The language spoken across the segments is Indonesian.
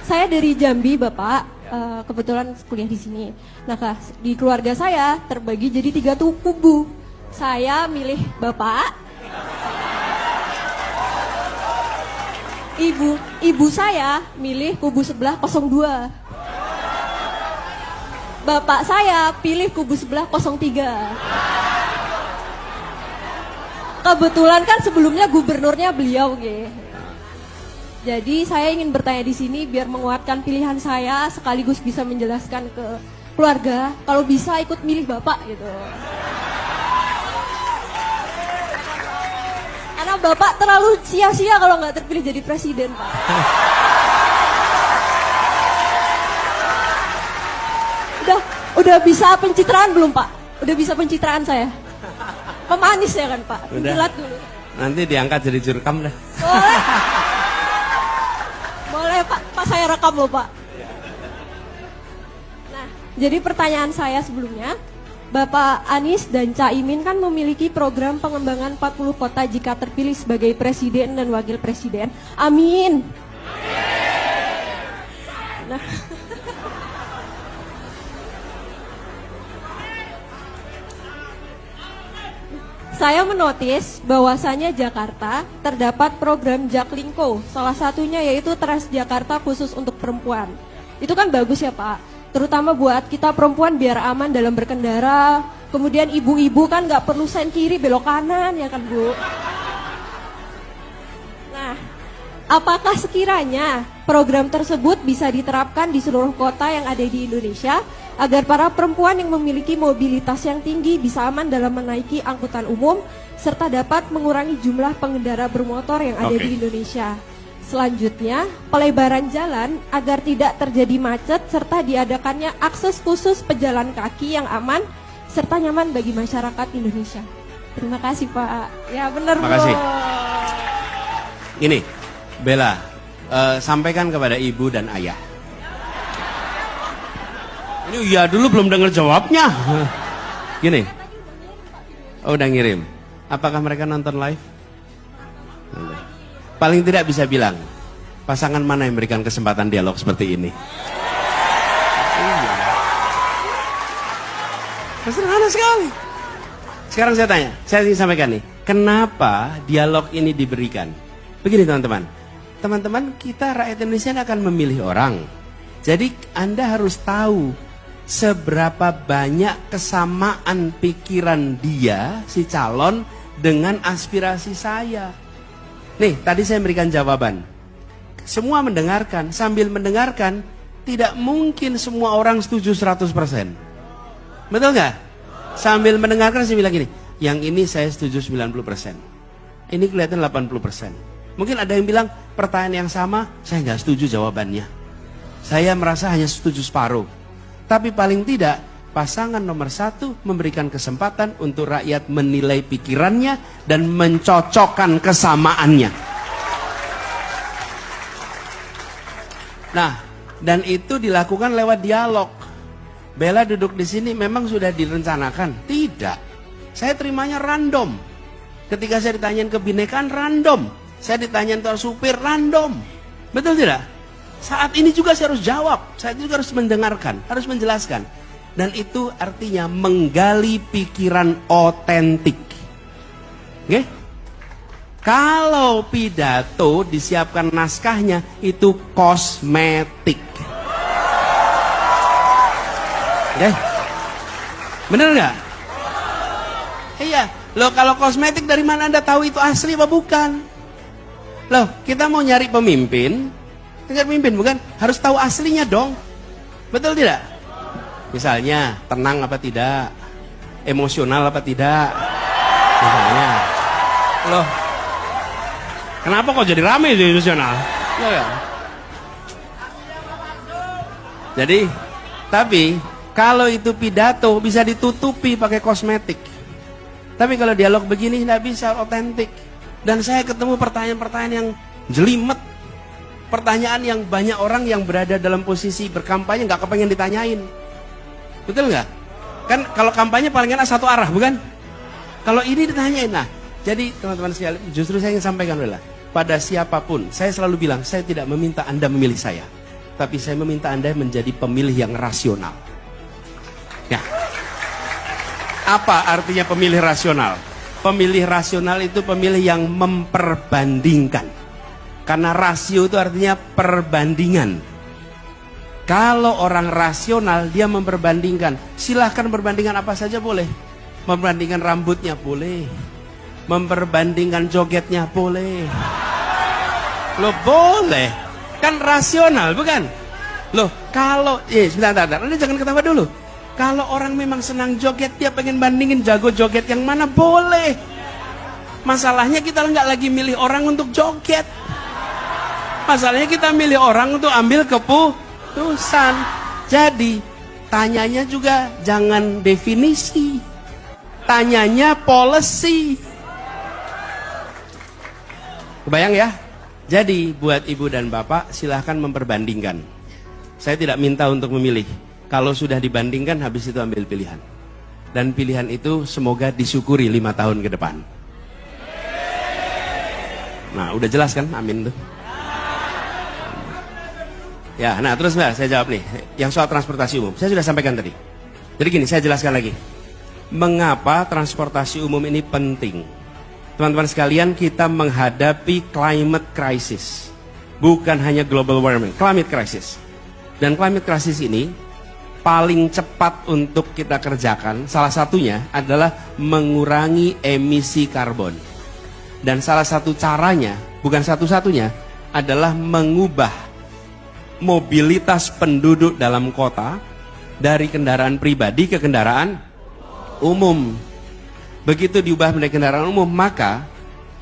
saya dari Jambi, Bapak. Kebetulan kuliah di sini. Nah, di keluarga saya terbagi jadi 3 kubu. Saya milih Bapak. Ibu saya milih kubu sebelah 02. Bapak saya pilih kubu sebelah 03. Kebetulan kan sebelumnya gubernurnya beliau, gitu. Jadi saya ingin bertanya di sini biar menguatkan pilihan saya sekaligus bisa menjelaskan ke keluarga kalau bisa ikut milih Bapak gitu. Karena Bapak terlalu sia-sia kalau nggak terpilih jadi presiden, Pak. Udah bisa pencitraan belum, Pak? Udah bisa pencitraan saya? Pemanis ya kan, Pak? Udah. Dulu. Nanti diangkat jadi jurkam dah. Boleh. Boleh Pak, saya rekam loh Pak. Nah, jadi pertanyaan saya sebelumnya, Bapak Anies dan Caimin kan memiliki program pengembangan 40 kota jika terpilih sebagai presiden dan wakil presiden. Amin. Nah, saya menotis bahwasanya Jakarta terdapat program Jaklingko, salah satunya yaitu Transjakarta khusus untuk perempuan. Itu kan bagus ya Pak, terutama buat kita perempuan biar aman dalam berkendara. Kemudian ibu-ibu kan nggak perlu sen kiri belok kanan ya kan Bu. Nah, apakah sekiranya program tersebut bisa diterapkan di seluruh kota yang ada di Indonesia agar para perempuan yang memiliki mobilitas yang tinggi bisa aman dalam menaiki angkutan umum serta dapat mengurangi jumlah pengendara bermotor yang ada di Indonesia. Selanjutnya, pelebaran jalan agar tidak terjadi macet serta diadakannya akses khusus pejalan kaki yang aman serta nyaman bagi masyarakat Indonesia. Terima kasih Pak. Ya benar Bu. Terima kasih. Ini, Bella, sampaikan kepada ibu dan ayah. Ini iya dulu belum dengar jawabnya. Gini. Oh, udah ngirim. Apakah mereka nonton live? Paling tidak bisa bilang, pasangan mana yang memberikan kesempatan dialog seperti ini? Iya. Sederhana sekali. Sekarang saya tanya, saya ingin sampaikan nih, kenapa dialog ini diberikan? Begini teman-teman, teman-teman kita rakyat Indonesia akan memilih orang. Jadi Anda harus tahu seberapa banyak kesamaan pikiran dia, si calon, dengan aspirasi saya. Nih, tadi saya memberikan jawaban. Semua mendengarkan, sambil mendengarkan, tidak mungkin semua orang setuju 100%. Betul nggak? Sambil mendengarkan saya bilang gini, yang ini saya setuju 90%. Ini kelihatan 80%. Mungkin ada yang bilang, pertanyaan yang sama, saya nggak setuju jawabannya. Saya merasa hanya setuju separuh. Tapi paling tidak, pasangan nomor 1 memberikan kesempatan untuk rakyat menilai pikirannya dan mencocokkan kesamaannya. Nah, dan itu dilakukan lewat dialog. Bella duduk di sini memang sudah direncanakan? Tidak. Saya terimanya random. Ketika saya ditanyain kebinekaan, random. Saya ditanyain soal supir, random. Betul tidak? Saat ini juga saya harus jawab, saya juga harus mendengarkan, harus menjelaskan. Dan itu artinya menggali pikiran otentik. Oke? Kalau pidato disiapkan naskahnya, itu kosmetik. Oke? Bener nggak? Iya. Loh, kalau kosmetik dari mana Anda tahu itu asli apa bukan? Loh, kita mau nyari pemimpin, pemimpin bukan? Harus tahu aslinya dong. Betul tidak? Misalnya, tenang apa tidak? Emosional apa tidak? Misalnya. Loh, kenapa kok jadi rame jadi emosional? Loh ya. Jadi, tapi kalau itu pidato bisa ditutupi pakai kosmetik. Tapi kalau dialog begini tidak bisa otentik. Dan saya ketemu pertanyaan-pertanyaan yang jelimet. Pertanyaan yang banyak orang yang berada dalam posisi berkampanye nggak kepengen ditanyain. Betul nggak? Kan kalau kampanye paling enak satu arah, bukan? Kalau ini ditanyain. Nah, jadi teman-teman sekalian, justru saya ingin sampaikan adalah pada siapapun, saya selalu bilang, saya tidak meminta Anda memilih saya. tapi saya meminta Anda menjadi pemilih yang rasional. Ya. Apa artinya pemilih rasional? Pemilih rasional itu pemilih yang memperbandingkan. Karena rasio itu artinya perbandingan. Kalau orang rasional, dia memperbandingkan. Silahkan perbandingan apa saja boleh. Memperbandingkan rambutnya boleh. Memperbandingkan jogetnya boleh. Loh boleh. Kan rasional bukan? Loh kalau, sebentar, Anda jangan ketawa dulu. Kalau orang memang senang joget, dia pengen bandingin jago joget yang mana, boleh. Masalahnya kita nggak lagi milih orang untuk joget. Masalahnya kita milih orang untuk ambil keputusan. Jadi tanyanya juga jangan definisi, tanyanya policy. Kebayang ya? Jadi buat ibu dan bapak silahkan memperbandingkan. Saya tidak minta untuk memilih. Kalau sudah dibandingkan, habis itu ambil pilihan. Dan pilihan itu semoga disyukuri 5 tahun ke depan. Nah, udah jelas kan? Amin tuh. Ya, nah terus mbak, saya jawab nih. Yang soal transportasi umum, saya sudah sampaikan tadi. Jadi gini, saya jelaskan lagi. Mengapa transportasi umum ini penting? Teman-teman sekalian, kita menghadapi climate crisis. Bukan hanya global warming, climate crisis. Dan climate crisis ini paling cepat untuk kita kerjakan, salah satunya adalah mengurangi emisi karbon. Dan salah satu caranya, bukan satu-satunya, adalah mengubah mobilitas penduduk dalam kota dari kendaraan pribadi ke kendaraan umum. Begitu diubah menjadi kendaraan umum, maka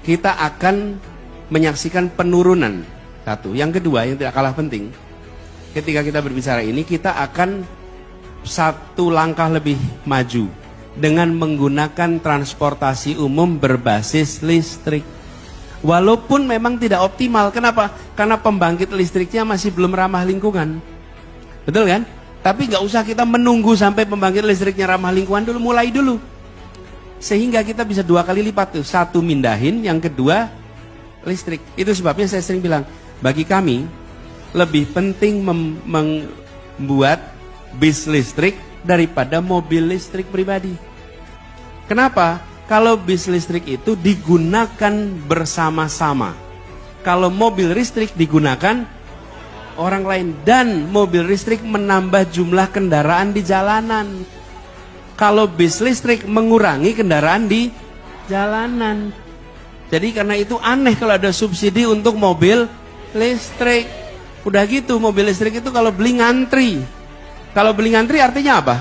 kita akan menyaksikan penurunan. Satu. Yang kedua, yang tidak kalah penting, ketika kita berbicara ini, kita akan satu langkah lebih maju dengan menggunakan transportasi umum berbasis listrik. Walaupun memang tidak optimal. Kenapa? Karena pembangkit listriknya masih belum ramah lingkungan. Betul kan? Tapi nggak usah kita menunggu sampai pembangkit listriknya ramah lingkungan dulu, mulai dulu. Sehingga kita bisa 2 kali lipat tuh. Satu mindahin, yang kedua listrik. Itu sebabnya saya sering bilang, bagi kami lebih penting membuat bis listrik daripada mobil listrik pribadi. Kenapa? Kalau bis listrik itu digunakan bersama-sama. Kalau mobil listrik digunakan orang lain. Dan mobil listrik menambah jumlah kendaraan di jalanan. Kalau bis listrik mengurangi kendaraan di jalanan. Jadi karena itu aneh kalau ada subsidi untuk mobil listrik. Udah gitu, mobil listrik itu kalau beli ngantri. Kalau beli ngantri artinya apa?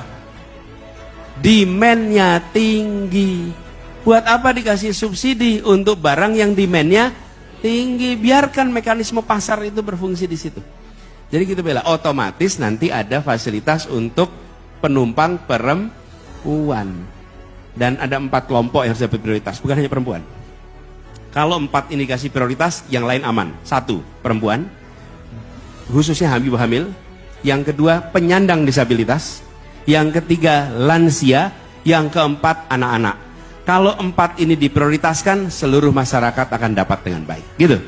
Demand-nya tinggi. Buat apa dikasih subsidi untuk barang yang demand-nya tinggi? Biarkan mekanisme pasar itu berfungsi di situ. Jadi gitu bela, otomatis nanti ada fasilitas untuk penumpang perempuan. Dan ada 4 kelompok yang harus dapat prioritas, bukan hanya perempuan. Kalau 4 ini dikasih prioritas, yang lain aman. 1, perempuan, khususnya hamil. Yang kedua, penyandang disabilitas. Yang ketiga, lansia. Yang keempat, anak-anak. Kalau 4 ini diprioritaskan, seluruh masyarakat akan dapat dengan baik. Gitu.